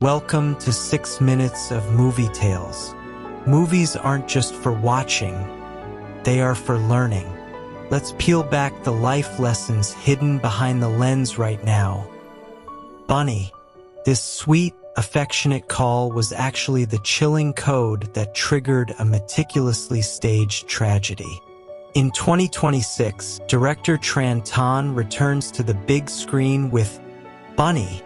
Welcome to 6 Minutes of Movie Tales. Movies aren't just for watching, they are for learning. Let's peel back the life lessons hidden behind the lens right now. Bunnie, this sweet, affectionate call was actually the chilling code that triggered a meticulously staged tragedy. In 2026, Director Tran Thanh returns to the big screen with Bunnie,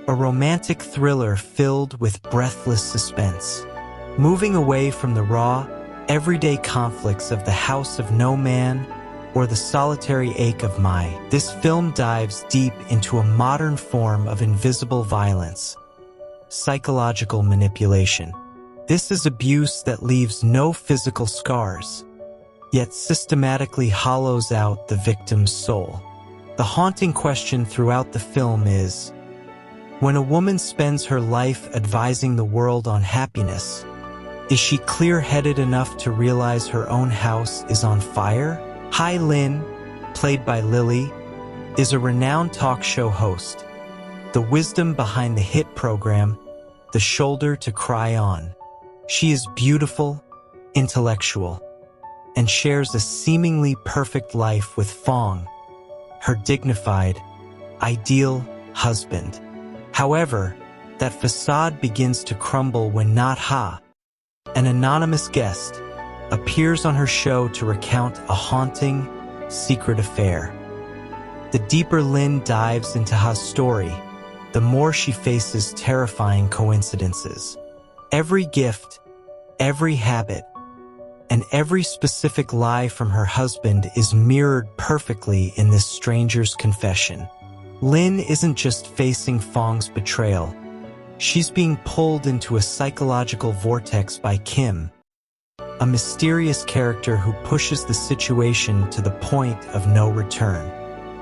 a romantic thriller filled with breathless suspense. Moving away from the raw, everyday conflicts of the house of no man or the solitary ache of this film dives deep into a modern form of invisible violence, psychological manipulation. This is abuse that leaves no physical scars, yet systematically hollows out the victim's soul. The haunting question throughout the film is, when a woman spends her life advising the world on happiness, is she clear-headed enough to realize her own house is on fire? Hai Lin, played by Lily, is a renowned talk show host, the wisdom behind the hit program, The Shoulder to Cry On. She is beautiful, intellectual, and shares a seemingly perfect life with Fong, her dignified, ideal husband. However, that facade begins to crumble when Ha, an anonymous guest, appears on her show to recount a haunting, secret affair. The deeper Lin dives into Ha's story, the more she faces terrifying coincidences. Every gift, every habit, and every specific lie from her husband is mirrored perfectly in this stranger's confession. Lin isn't just facing Fong's betrayal. She's being pulled into a psychological vortex by Kim, a mysterious character who pushes the situation to the point of no return.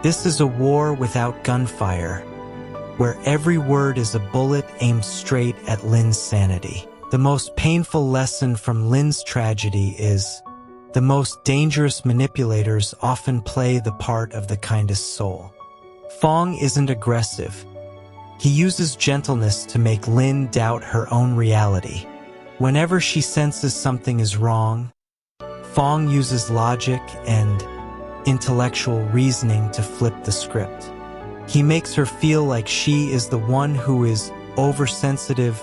This is a war without gunfire, where every word is a bullet aimed straight at Lin's sanity. The most painful lesson from Lin's tragedy is, the most dangerous manipulators often play the part of the kindest soul. Fong isn't aggressive. He uses gentleness to make Lin doubt her own reality. Whenever she senses something is wrong, Fong uses logic and intellectual reasoning to flip the script. He makes her feel like she is the one who is oversensitive,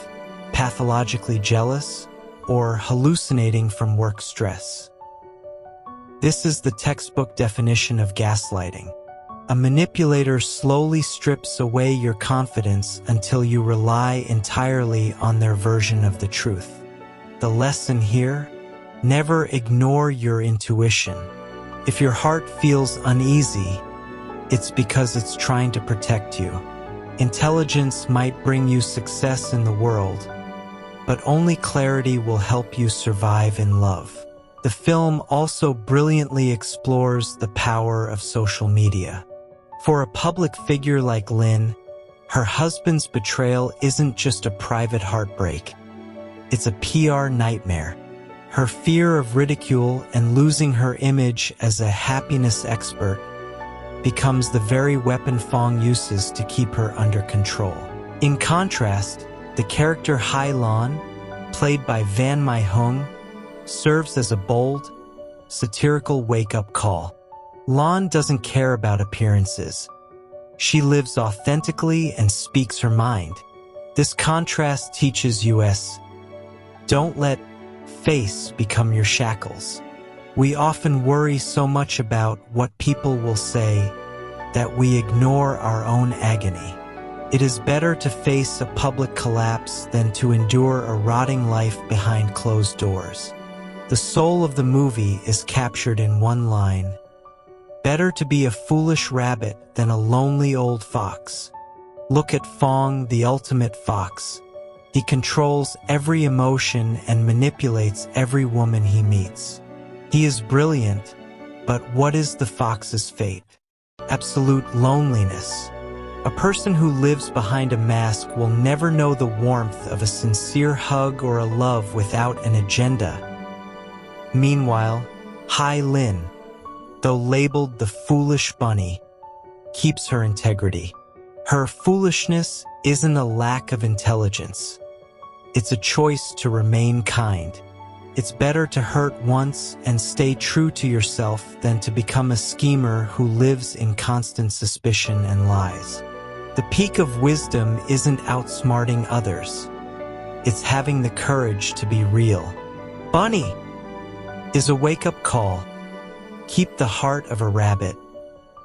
pathologically jealous, or hallucinating from work stress. This is the textbook definition of gaslighting. A manipulator slowly strips away your confidence until you rely entirely on their version of the truth. The lesson here? Never ignore your intuition. If your heart feels uneasy, it's because it's trying to protect you. Intelligence might bring you success in the world, but only clarity will help you survive in love. The film also brilliantly explores the power of social media. For a public figure like Lin, her husband's betrayal isn't just a private heartbreak. It's a PR nightmare. Her fear of ridicule and losing her image as a happiness expert becomes the very weapon Fong uses to keep her under control. In contrast, the character Hai Lan, played by Van Mai Hung, serves as a bold, satirical wake-up call. Lan doesn't care about appearances. She lives authentically and speaks her mind. This contrast teaches us, don't let face become your shackles. We often worry so much about what people will say that we ignore our own agony. It is better to face a public collapse than to endure a rotting life behind closed doors. The soul of the movie is captured in one line: better to be a foolish rabbit than a lonely old fox. Look at Fong, the ultimate fox. He controls every emotion and manipulates every woman he meets. He is brilliant, but what is the fox's fate? Absolute loneliness. A person who lives behind a mask will never know the warmth of a sincere hug or a love without an agenda. Meanwhile, Hai Lin, though labeled the foolish bunny, keeps her integrity. Her foolishness isn't a lack of intelligence. It's a choice to remain kind. It's better to hurt once and stay true to yourself than to become a schemer who lives in constant suspicion and lies. The peak of wisdom isn't outsmarting others. It's having the courage to be real. Bunnie is a wake-up call. Keep the heart of a rabbit,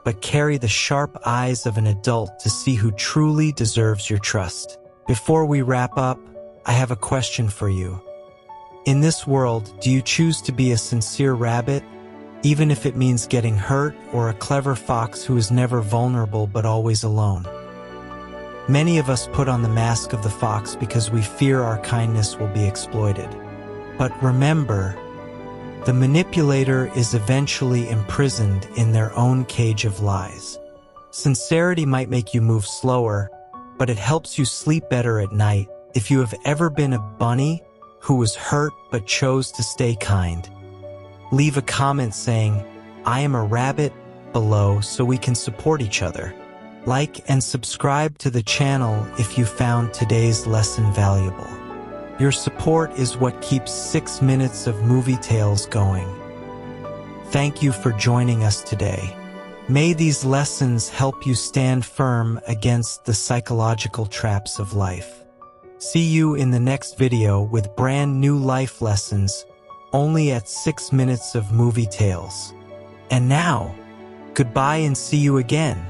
but carry the sharp eyes of an adult to see who truly deserves your trust. Before we wrap up, I have a question for you. In this world, do you choose to be a sincere rabbit, even if it means getting hurt, or a clever fox who is never vulnerable but always alone? Many of us put on the mask of the fox because we fear our kindness will be exploited. But remember, the manipulator is eventually imprisoned in their own cage of lies. Sincerity might make you move slower, but it helps you sleep better at night. If you have ever been a bunny who was hurt but chose to stay kind, leave a comment saying, "I am a rabbit," below so we can support each other. Like and subscribe to the channel if you found today's lesson valuable. Your support is what keeps 6 minutes of movie tales going. Thank you for joining us today. May these lessons help you stand firm against the psychological traps of life. See you in the next video with brand new life lessons, only at 6 minutes of movie tales. And now, goodbye and see you again.